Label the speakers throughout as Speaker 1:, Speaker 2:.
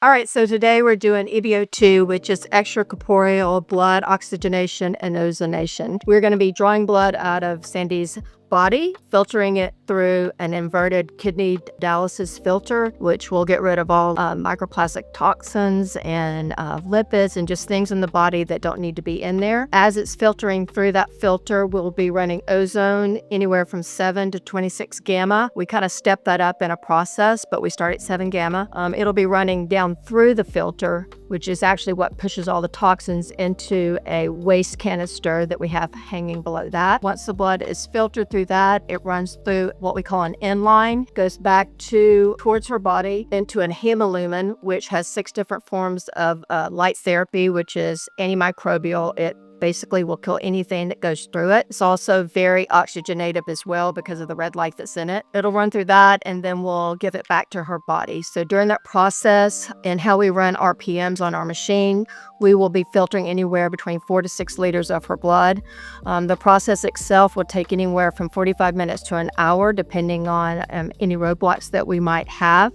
Speaker 1: All right, so today we're doing EBO2, which is extracorporeal blood oxygenation and ozonation. We're going to be drawing blood out of Sandy's body, filtering it through an inverted kidney dialysis filter, which will get rid of all microplastic toxins and lipids and just things in the body that don't need to be in there. As it's filtering through that filter, we'll be running ozone anywhere from 7 to 26 gamma. We kind of step that up in a process, but we start at 7 gamma. It'll be running down through the filter, which is actually what pushes all the toxins into a waste canister that we have hanging below that. Once the blood is filtered through that, it runs through what we call an inline, goes back towards her body into an hemolumen, which has 6 different forms of light therapy, which is antimicrobial. It basically will kill anything that goes through it. It's also very oxygenative as well because of the red light that's in it. It'll run through that and then we'll give it back to her body. So during that process and how we run RPMs on our machine, we will be filtering anywhere between 4 to 6 liters of her blood. The process itself will take anywhere from 45 minutes to an hour, depending on any roadblocks that we might have.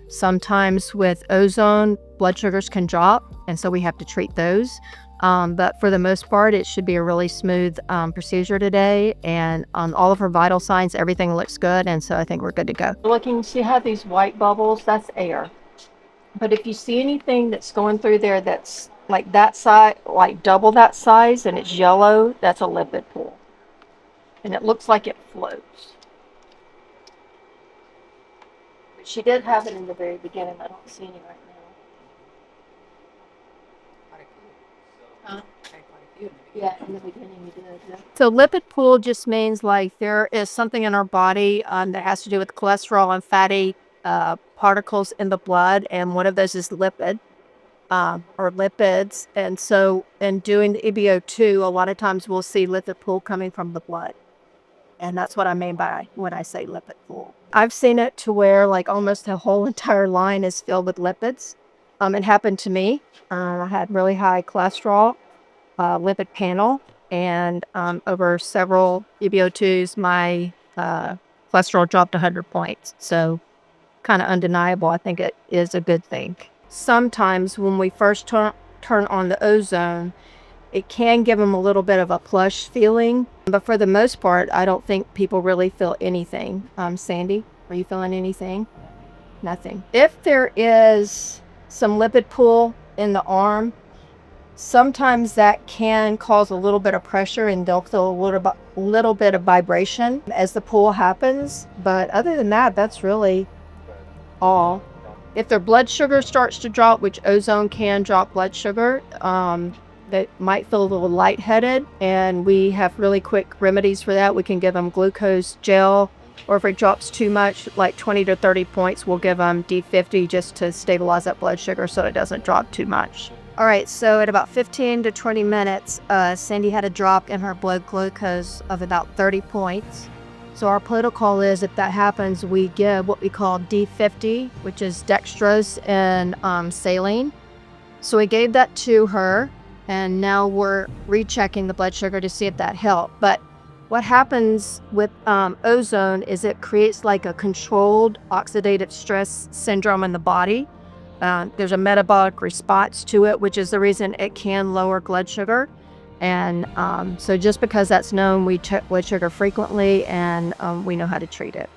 Speaker 1: Sometimes with ozone, blood sugars can drop, and so we have to treat those. But for the most part, it should be a really smooth procedure today. And on all of her vital signs, everything looks good. And so I think we're good to go. Looking, see how these white bubbles, that's air. But if you see anything that's going through there that's like that size, like double that size, and it's yellow, that's a lipid pool. And it looks like it floats. But she did have it in the very beginning. I don't see any right now. Huh? Yeah, in the beginning you did. Yeah. So lipid pool just means like there is something in our body that has to do with cholesterol and fatty particles in the blood, and one of those is lipid or lipids. And so in doing the EBO2, a lot of times we'll see lipid pool coming from the blood. And that's what I mean by when I say lipid pool. I've seen it to where like almost the whole entire line is filled with lipids. It happened to me. I had really high cholesterol, lipid panel, and over several EBO2s, my cholesterol dropped 100 points. So kind of undeniable. I think it is a good thing. Sometimes when we first turn on the ozone, it can give them a little bit of a plush feeling. But for the most part, I don't think people really feel anything. Sandy, are you feeling anything? Nothing. If there is some lipid pool in the arm, sometimes that can cause a little bit of pressure and they'll feel a little bit of vibration as the pool happens. But other than that, that's really all. If their blood sugar starts to drop, which ozone can drop blood sugar, they might feel a little lightheaded, and we have really quick remedies for that. We can give them glucose gel, or if it drops too much, like 20 to 30 points, we'll give them D50 just to stabilize that blood sugar so it doesn't drop too much. All right, so at about 15 to 20 minutes, Sandy had a drop in her blood glucose of about 30 points. So our protocol is, if that happens, we give what we call D50, which is dextrose and saline. So we gave that to her, and now we're rechecking the blood sugar to see if that helped. But what happens with ozone is it creates like a controlled oxidative stress syndrome in the body. There's a metabolic response to it, which is the reason it can lower blood sugar. And so just because that's known, we check blood sugar frequently, and we know how to treat it.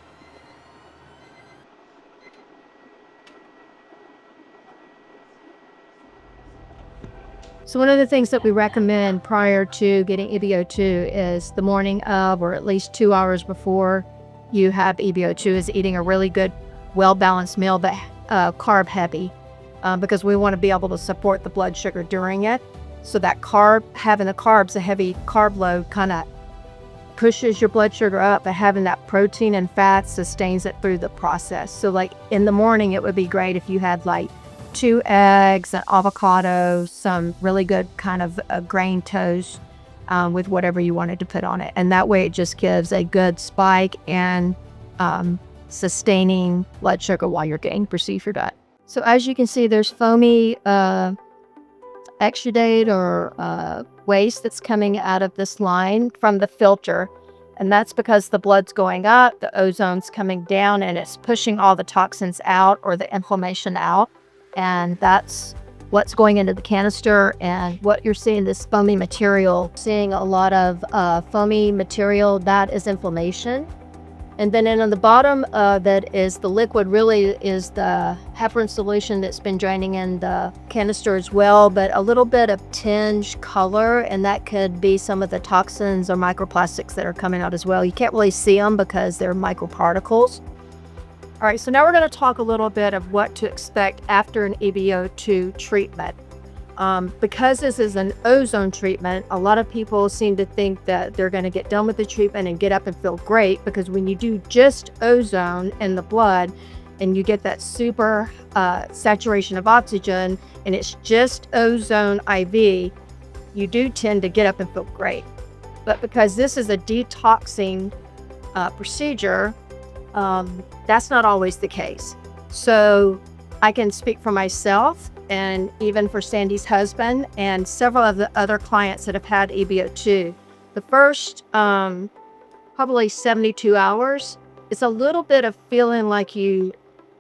Speaker 1: So one of the things that we recommend prior to getting EBO2 is the morning of, or at least 2 hours before you have EBO2, is eating a really good, well-balanced meal, but carb heavy, because we want to be able to support the blood sugar during it. So that having the carbs, a heavy carb load, kind of pushes your blood sugar up, but having that protein and fat sustains it through the process. So like in the morning, it would be great if you had like 2 eggs, an avocado, some really good kind of grain toast with whatever you wanted to put on it. And that way it just gives a good spike and sustaining blood sugar while you're getting procedure done. So as you can see, there's foamy exudate or waste that's coming out of this line from the filter. And that's because the blood's going up, the ozone's coming down, and it's pushing all the toxins out or the inflammation out. and that's what's going into the canister. And what you're seeing, this foamy material, seeing a lot of foamy material, that is inflammation. And then on the bottom that is the liquid, really is the heparin solution that's been draining in the canister as well, but a little bit of tinge color, and that could be some of the toxins or microplastics that are coming out as well. You can't really see them because they're microparticles. All right, so now we're going to talk a little bit of what to expect after an EBO2 treatment. Because this is an ozone treatment, a lot of people seem to think that they're going to get done with the treatment and get up and feel great, because when you do just ozone in the blood and you get that super saturation of oxygen and it's just ozone IV, you do tend to get up and feel great. But because this is a detoxing procedure, that's not always the case. So I can speak for myself, and even for Sandy's husband and several of the other clients that have had EBO2. The first probably 72 hours, it's a little bit of feeling like you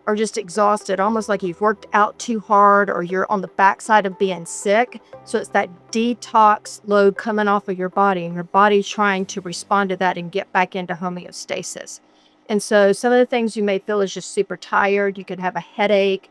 Speaker 1: are just exhausted, almost like you've worked out too hard or you're on the backside of being sick. So it's that detox load coming off of your body, and your body's trying to respond to that and get back into homeostasis. And so some of the things you may feel is just super tired. You could have a headache.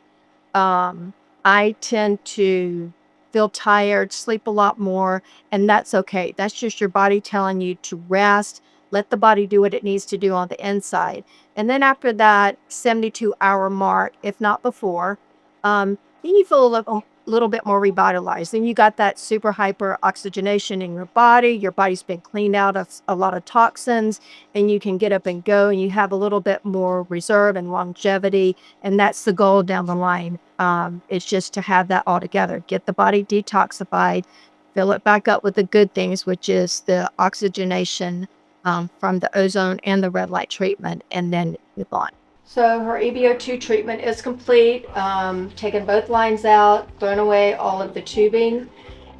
Speaker 1: I tend to feel tired, sleep a lot more, and that's okay. That's just your body telling you to rest, let the body do what it needs to do on the inside. And then after that 72-hour mark, if not before, then you feel a little bit more revitalized. Then you got that super hyper oxygenation in your body. Your body's been cleaned out of a lot of toxins, and you can get up and go, and you have a little bit more reserve and longevity. And that's the goal down the line. It's just to have that all together, get the body detoxified, fill it back up with the good things, which is the oxygenation from the ozone and the red light treatment, and then move on. So her EBO2 treatment is complete. Taken both lines out, thrown away all of the tubing,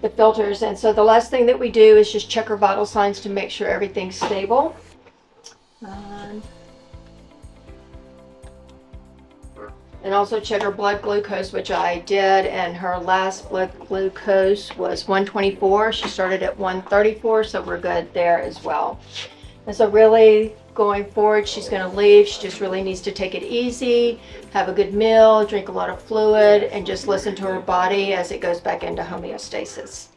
Speaker 1: the filters. And so the last thing that we do is just check her vital signs to make sure everything's stable. And also check her blood glucose, which I did, and her last blood glucose was 124. She started at 134, so we're good there as well. And so really going forward, she's going to leave. She just really needs to take it easy, have a good meal, drink a lot of fluid, and just listen to her body as it goes back into homeostasis.